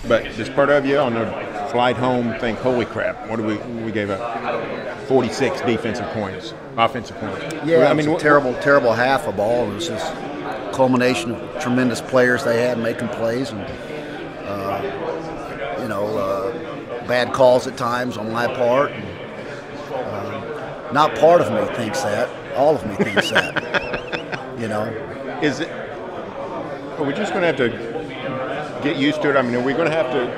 But does part of you on the flight home think, holy crap, what do we gave up? 46 offensive points. Yeah, I mean, it's a terrible half of ball. It was just a culmination of tremendous players they had making plays, and bad calls at times on my part. And, not part of me thinks that. All of me thinks that. Is it? Are we just going to have to get used to it? I mean, are we going to have to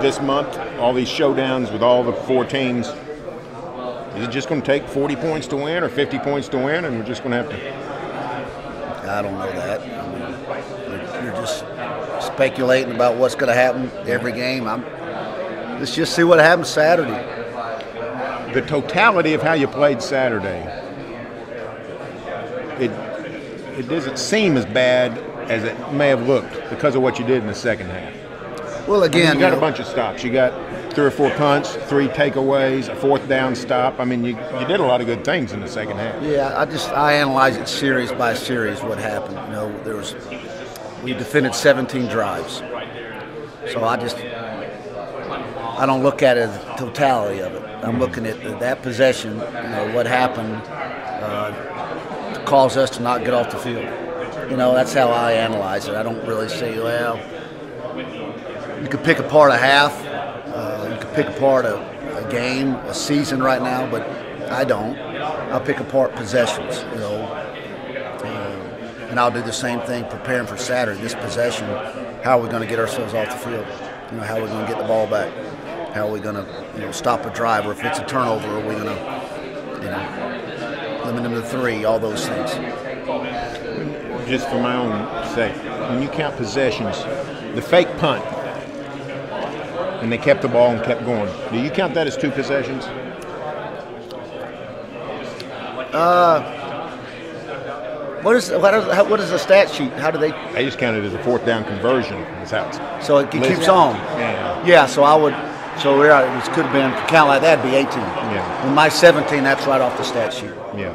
this month all these showdowns with all the 4 teams? Is it just going to take 40 points to win or 50 points to win, and we're just going to have to? I don't know that. I mean, you're just speculating about what's going to happen every game. Let's just see what happens Saturday. The totality of how you played Saturday, it doesn't seem as bad as it may have looked because of what you did in the second half. Well, again, you got a bunch of stops. You got 3 or 4 punts, 3 takeaways, a 4th down stop. I mean, you did a lot of good things in the second half. Yeah, I analyze it series by series what happened. We defended 17 drives, so I don't look at it as the totality of it. I'm looking at that possession. What happened to cause us to not get off the field. That's how I analyze it. I don't really say, well, you could pick apart a half, you could pick apart a game, a season right now, but I don't. I'll pick apart possessions, and I'll do the same thing preparing for Saturday. This possession, how are we going to get ourselves off the field? How are we going to get the ball back? How are we going to stop a drive? Or if it's a turnover, are we going to limit them to 3? All those things. Just for my own sake, when you count possessions, the fake punt, and they kept the ball and kept going, do you count that as 2 possessions? What is the stat sheet? How do they? They just count it as a 4th down conversion. That's how it's. So it keeps on. Yeah. So I would. So it could have been, count like that, it'd be 18. Yeah. With my 17, that's right off the stat sheet. Yeah.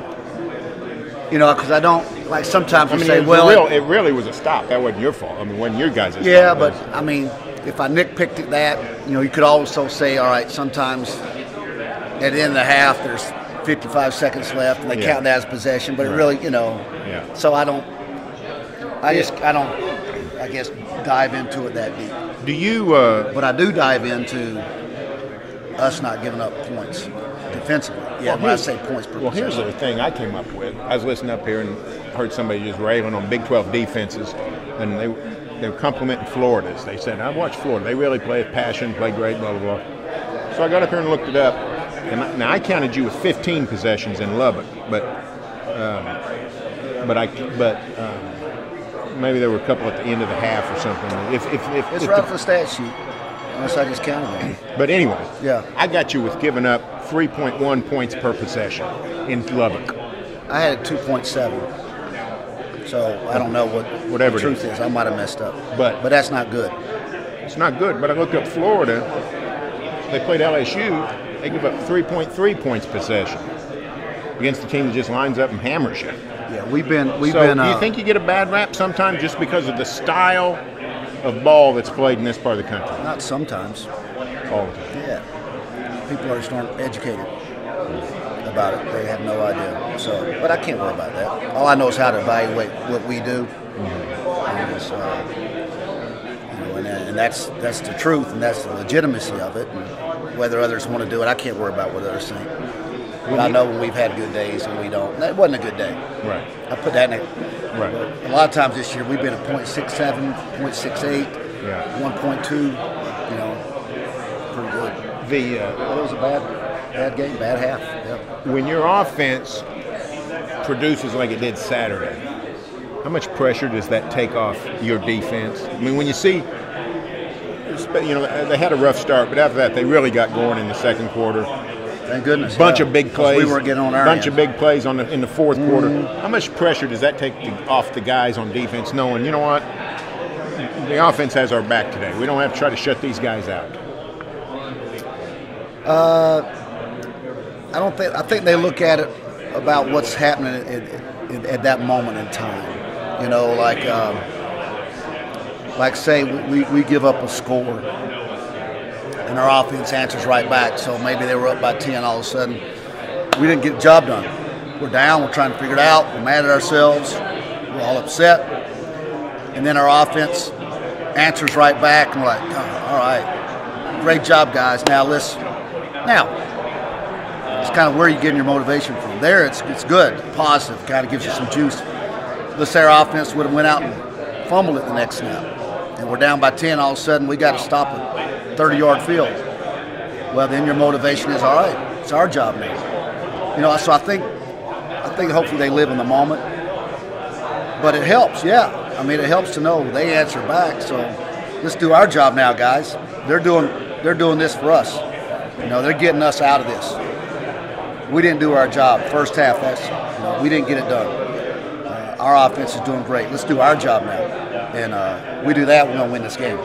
Because I don't, like sometimes we say, it really was a stop. That wasn't your fault. I mean, wasn't your guys' yeah, fault. But, I mean, if I nitpicked that, you could also say, all right, sometimes at the end of the half, there's 55 seconds left, and they count that as possession, but it really, so I don't dive into it that deep. Do you? But I do dive into us not giving up points defensively. Yeah, when I say points per possession. Well, here's the thing I came up with. I was listening up here and heard somebody just railing on Big 12 defenses, and they were complimenting Florida's. They said, I watched Florida. They really play with passion, play great, blah, blah, blah. So I got up here and looked it up. And now I counted you with 15 possessions in Lubbock, but maybe there were a couple at the end of the half or something. It's right off the stat sheet, unless I just counted them. But anyway, yeah, I got you with giving up 3.1 points per possession in Lubbock. I had a 2.7. So I don't know what the truth is. I might have messed up. But that's not good. It's not good. But I looked up Florida. They played LSU. They give up 3.3 points possession against the team that just lines up and hammers you. Yeah, we've been. Do you think you get a bad rap sometimes just because of the style of ball that's played in this part of the country? Not sometimes. All the time. Yeah. People just aren't educated about it. They have no idea. But I can't worry about that. All I know is how to evaluate what we do. And that's the truth, and that's the legitimacy of it. And whether others want to do it, I can't worry about what others think. But I know when we've had good days and we don't. That wasn't a good day. Right. I put that in it. Right. A lot of times this year we've been at 0.67, 0.68, 1.2. Pretty good. It was a bad game, bad half. Yep. When your offense produces like it did Saturday, how much pressure does that take off your defense? I mean, when you see, they had a rough start, but after that, they really got going in the second quarter. Thank goodness. Bunch of big plays. We weren't getting on our bunch of big plays in the fourth quarter. How much pressure does that take off the guys on defense, knowing, you know what, the offense has our back today. We don't have to try to shut these guys out. I think they look at it about what's happening at that moment in time. like say we give up a score and our offense answers right back. So maybe they were up by 10 all of a sudden. We didn't get the job done. We're down. We're trying to figure it out. We're mad at ourselves. We're all upset. And then our offense answers right back, and we're like, oh, all right, great job, guys. Now it's kind of where you're getting your motivation from. There, it's good, positive, kind of gives you some juice. Let's say our offense would have went out and fumbled it the next snap, and we're down by 10. All of a sudden, we got to stop a 30-yard field. Well, then your motivation is, all right, it's our job now. So I think hopefully they live in the moment, but it helps, yeah. I mean, it helps to know they answer back. So let's do our job now, guys. They're doing this for us. They're getting us out of this. We didn't do our job first half. We didn't get it done. Our offense is doing great. Let's do our job now, and we do that, we're gonna win this game.